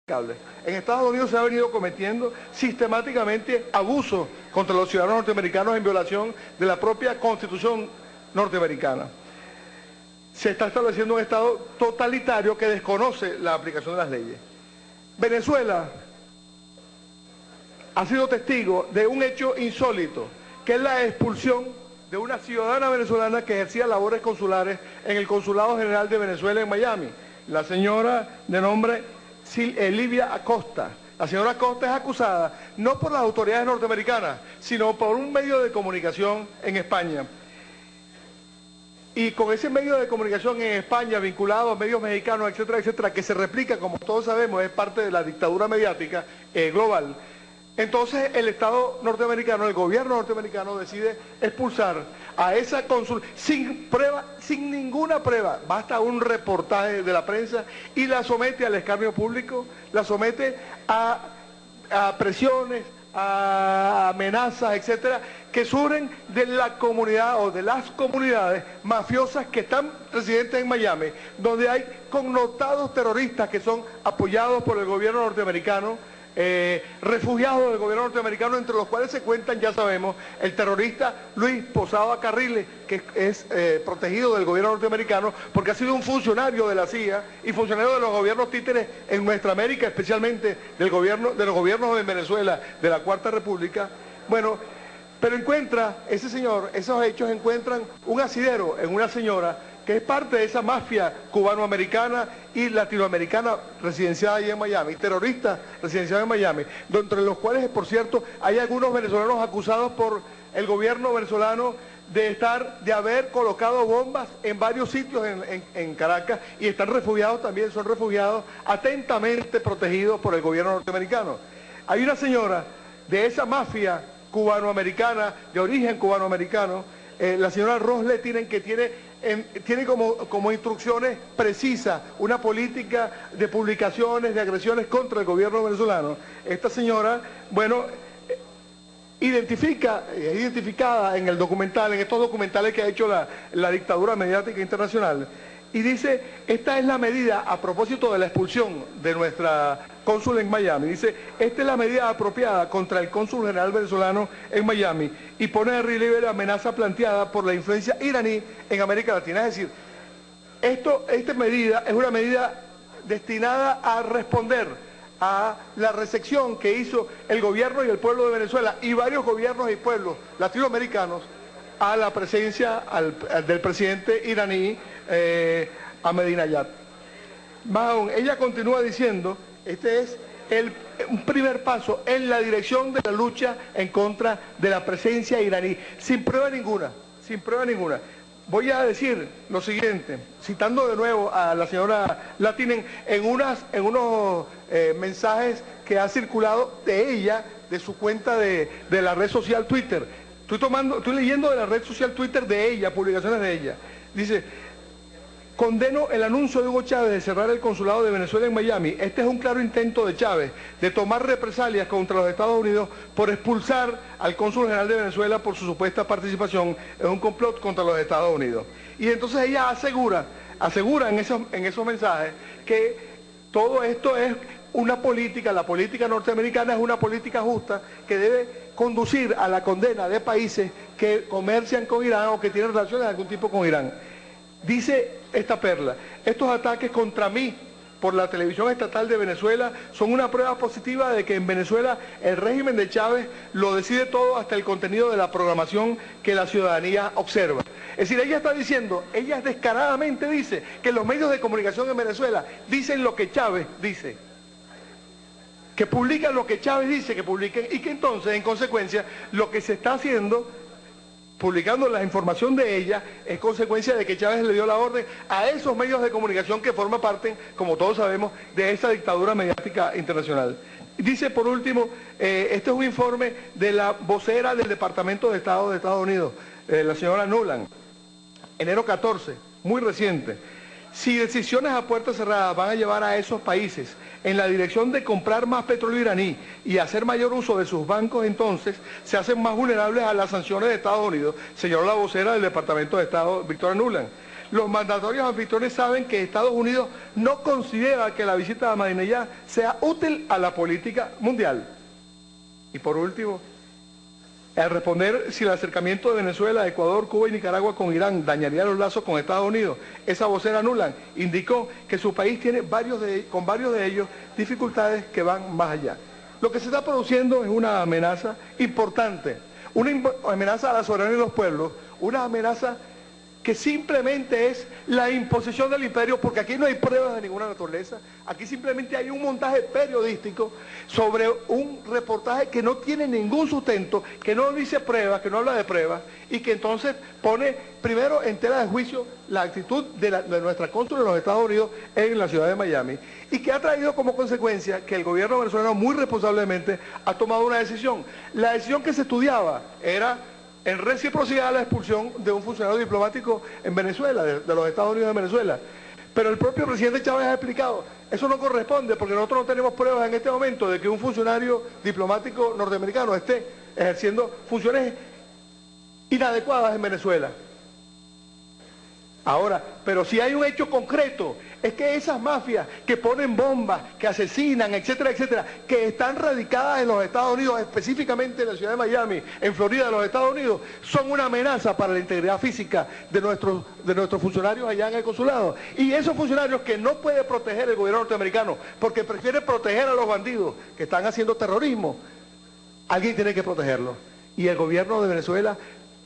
En Estados Unidos se ha venido cometiendo sistemáticamente abusos contra los ciudadanos norteamericanos en violación de la propia Constitución norteamericana. Se está estableciendo un Estado totalitario que desconoce la aplicación de las leyes. Venezuela ha sido testigo de un hecho insólito, que es la expulsión de una ciudadana venezolana que ejercía labores consulares en el Consulado General de Venezuela en Miami, la señora de nombre Livia Acosta. La señora Acosta es acusada no por las autoridades norteamericanas, sino por un medio de comunicación en España. Y con ese medio de comunicación en España, vinculado a medios mexicanos, etcétera, etcétera, que se replica, como todos sabemos, es parte de la dictadura mediática global. Entonces el Estado norteamericano, el gobierno norteamericano decide expulsar a esa cónsul sin prueba, sin ninguna prueba, basta un reportaje de la prensa y la somete al escarnio público, la somete a presiones, a amenazas, etcétera, que surgen de la comunidad o de las comunidades mafiosas que están residentes en Miami, donde hay connotados terroristas que son apoyados por el gobierno norteamericano, refugiados del gobierno norteamericano, entre los cuales se cuentan, ya sabemos, el terrorista Luis Posada Carriles, que es protegido del gobierno norteamericano porque ha sido un funcionario de la CIA y funcionario de los gobiernos títeres en nuestra América, especialmente de los gobiernos en Venezuela, de la Cuarta República. Bueno, pero encuentra, ese señor, esos hechos encuentran un asidero en una señora que es parte de esa mafia cubanoamericana y latinoamericana residenciada allí en Miami, terroristas residenciados en Miami, entre los cuales, por cierto, hay algunos venezolanos acusados por el gobierno venezolano de haber colocado bombas en varios sitios en Caracas, y están refugiados también, son refugiados atentamente protegidos por el gobierno norteamericano. Hay una señora de esa mafia cubanoamericana, de origen cubanoamericano, la señora Rosle Tienen, que tiene como instrucciones precisas una política de publicaciones, de agresiones contra el gobierno venezolano. Esta señora, bueno, es identificada en el documental, en estos documentales que ha hecho la dictadura mediática internacional, y dice, esta es la medida, a propósito de la expulsión de nuestra cónsul en Miami, dice, esta es la medida apropiada contra el cónsul general venezolano en Miami, y pone de relieve la amenaza planteada por la influencia iraní en América Latina. Es decir, esta medida es una medida destinada a responder a la recepción que hizo el gobierno y el pueblo de Venezuela y varios gobiernos y pueblos latinoamericanos a la presencia del presidente iraní Ahmadinejad. Más aún, ella continúa diciendo, este es un primer paso en la dirección de la lucha en contra de la presencia iraní, sin prueba ninguna, sin prueba ninguna. Voy a decir lo siguiente, citando de nuevo a la señora Latinen en unos mensajes que ha circulado de ella, de su cuenta de la red social Twitter. Estoy leyendo de la red social Twitter de ella, publicaciones de ella. Dice, condeno el anuncio de Hugo Chávez de cerrar el consulado de Venezuela en Miami. Este es un claro intento de Chávez de tomar represalias contra los Estados Unidos por expulsar al cónsul general de Venezuela por su supuesta participación en un complot contra los Estados Unidos. Y entonces ella asegura en esos mensajes que todo esto es una política, la política norteamericana es una política justa que debe conducir a la condena de países que comercian con Irán o que tienen relaciones de algún tipo con Irán. Dice esta perla, estos ataques contra mí por la televisión estatal de Venezuela son una prueba positiva de que en Venezuela el régimen de Chávez lo decide todo, hasta el contenido de la programación que la ciudadanía observa. Es decir, ella está diciendo, ella descaradamente dice que los medios de comunicación en Venezuela dicen lo que Chávez dice, que publican lo que Chávez dice que publiquen, y que entonces, en consecuencia, lo que se está haciendo, publicando la información de ella, es consecuencia de que Chávez le dio la orden a esos medios de comunicación que forman parte, como todos sabemos, de esa dictadura mediática internacional. Dice, por último, este es un informe de la vocera del Departamento de Estado de Estados Unidos, la señora Nuland, enero 14, muy reciente. Si decisiones a puertas cerradas van a llevar a esos países en la dirección de comprar más petróleo iraní y hacer mayor uso de sus bancos, entonces se hacen más vulnerables a las sanciones de Estados Unidos, señaló la vocera del Departamento de Estado, Victoria Nuland. Los mandatorios anfitriones saben que Estados Unidos no considera que la visita de Ahmadinejad sea útil a la política mundial. Y por último, al responder si el acercamiento de Venezuela, Ecuador, Cuba y Nicaragua con Irán dañaría los lazos con Estados Unidos, esa vocera Nuland indicó que su país tiene con varios de ellos dificultades que van más allá. Lo que se está produciendo es una amenaza importante, una amenaza a la soberanía de los pueblos, una amenaza que simplemente es la imposición del imperio, porque aquí no hay pruebas de ninguna naturaleza, aquí simplemente hay un montaje periodístico sobre un reportaje que no tiene ningún sustento, que no dice pruebas, que no habla de pruebas, y que entonces pone primero en tela de juicio la actitud de nuestra cónsul de los Estados Unidos en la ciudad de Miami, y que ha traído como consecuencia que el gobierno venezolano muy responsablemente ha tomado una decisión. La decisión que se estudiaba era en reciprocidad la expulsión de un funcionario diplomático en Venezuela, de los Estados Unidos de Venezuela. Pero el propio presidente Chávez ha explicado, eso no corresponde porque nosotros no tenemos pruebas en este momento de que un funcionario diplomático norteamericano esté ejerciendo funciones inadecuadas en Venezuela. Ahora, pero si hay un hecho concreto, es que esas mafias que ponen bombas, que asesinan, etcétera, etcétera, que están radicadas en los Estados Unidos, específicamente en la ciudad de Miami, en Florida, de los Estados Unidos, son una amenaza para la integridad física de nuestros funcionarios allá en el consulado. Y esos funcionarios que no puede proteger el gobierno norteamericano, porque prefiere proteger a los bandidos que están haciendo terrorismo, alguien tiene que protegerlos. Y el gobierno de Venezuela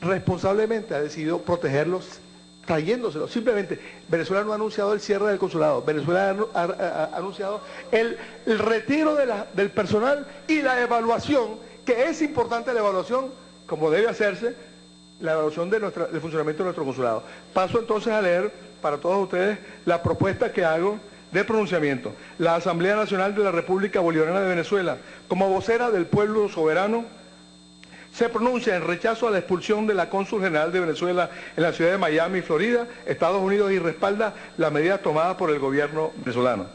responsablemente ha decidido protegerlos trayéndoselos. Simplemente, Venezuela no ha anunciado el cierre del consulado, Venezuela ha anunciado el retiro del personal y la evaluación, que es importante la evaluación, como debe hacerse, la evaluación del funcionamiento de nuestro consulado. Paso entonces a leer para todos ustedes la propuesta que hago de pronunciamiento. La Asamblea Nacional de la República Bolivariana de Venezuela, como vocera del pueblo soberano, se pronuncia en rechazo a la expulsión de la cónsul general de Venezuela en la ciudad de Miami, Florida, Estados Unidos, y respalda la medida tomada por el gobierno venezolano.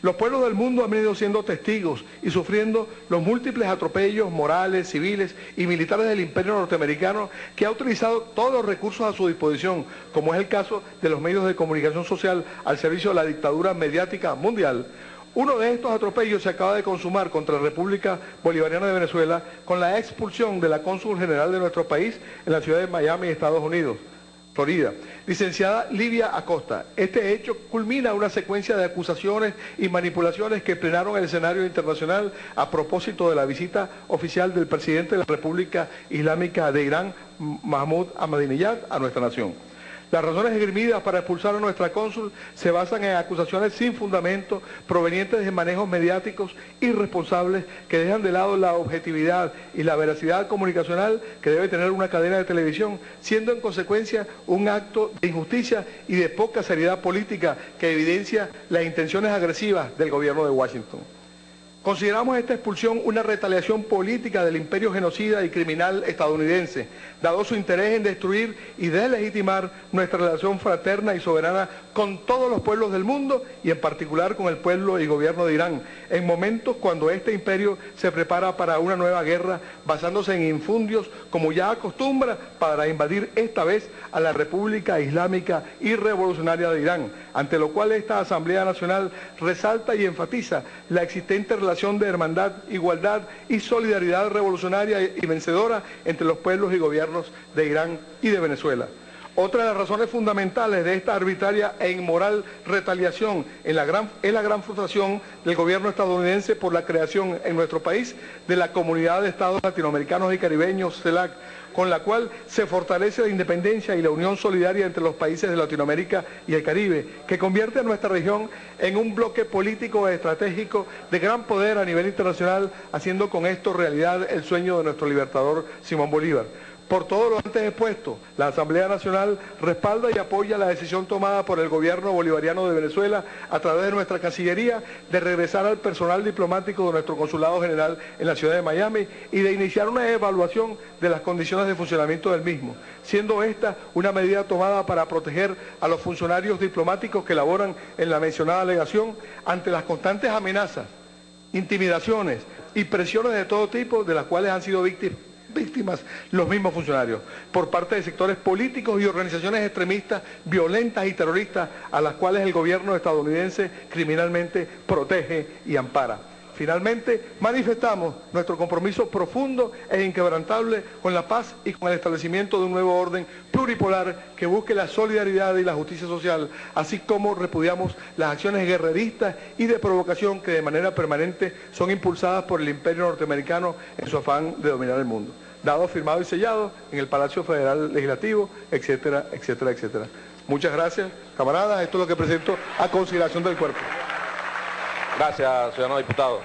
Los pueblos del mundo han venido siendo testigos y sufriendo los múltiples atropellos morales, civiles y militares del imperio norteamericano, que ha utilizado todos los recursos a su disposición, como es el caso de los medios de comunicación social al servicio de la dictadura mediática mundial. Uno de estos atropellos se acaba de consumar contra la República Bolivariana de Venezuela con la expulsión de la cónsul general de nuestro país en la ciudad de Miami, Estados Unidos, Florida, licenciada Livia Acosta. Este hecho culmina una secuencia de acusaciones y manipulaciones que plenaron el escenario internacional a propósito de la visita oficial del presidente de la República Islámica de Irán, Mahmoud Ahmadinejad, a nuestra nación. Las razones esgrimidas para expulsar a nuestra cónsul se basan en acusaciones sin fundamento provenientes de manejos mediáticos irresponsables que dejan de lado la objetividad y la veracidad comunicacional que debe tener una cadena de televisión, siendo en consecuencia un acto de injusticia y de poca seriedad política que evidencia las intenciones agresivas del gobierno de Washington. Consideramos esta expulsión una retaliación política del imperio genocida y criminal estadounidense, dado su interés en destruir y deslegitimar nuestra relación fraterna y soberana con todos los pueblos del mundo y en particular con el pueblo y gobierno de Irán, en momentos cuando este imperio se prepara para una nueva guerra basándose en infundios como ya acostumbra para invadir esta vez a la República Islámica y Revolucionaria de Irán, ante lo cual esta Asamblea Nacional resalta y enfatiza la existente relación de hermandad, igualdad y solidaridad revolucionaria y vencedora entre los pueblos y gobiernos de Irán y de Venezuela. Otra de las razones fundamentales de esta arbitraria e inmoral retaliación es la gran frustración del gobierno estadounidense por la creación en nuestro país de la Comunidad de Estados Latinoamericanos y Caribeños, CELAC, con la cual se fortalece la independencia y la unión solidaria entre los países de Latinoamérica y el Caribe, que convierte a nuestra región en un bloque político estratégico de gran poder a nivel internacional, haciendo con esto realidad el sueño de nuestro libertador Simón Bolívar. Por todo lo antes expuesto, la Asamblea Nacional respalda y apoya la decisión tomada por el gobierno bolivariano de Venezuela a través de nuestra Cancillería de regresar al personal diplomático de nuestro Consulado General en la ciudad de Miami y de iniciar una evaluación de las condiciones de funcionamiento del mismo, siendo esta una medida tomada para proteger a los funcionarios diplomáticos que laboran en la mencionada legación ante las constantes amenazas, intimidaciones y presiones de todo tipo de las cuales han sido víctimas los mismos funcionarios, por parte de sectores políticos y organizaciones extremistas, violentas y terroristas, a las cuales el gobierno estadounidense criminalmente protege y ampara. Finalmente, manifestamos nuestro compromiso profundo e inquebrantable con la paz y con el establecimiento de un nuevo orden pluripolar que busque la solidaridad y la justicia social, así como repudiamos las acciones guerreristas y de provocación que de manera permanente son impulsadas por el imperio norteamericano en su afán de dominar el mundo. Dado, firmado y sellado en el Palacio Federal Legislativo, etcétera, etcétera, etcétera. Muchas gracias, camaradas. Esto es lo que presento a consideración del cuerpo. Gracias, ciudadano diputado.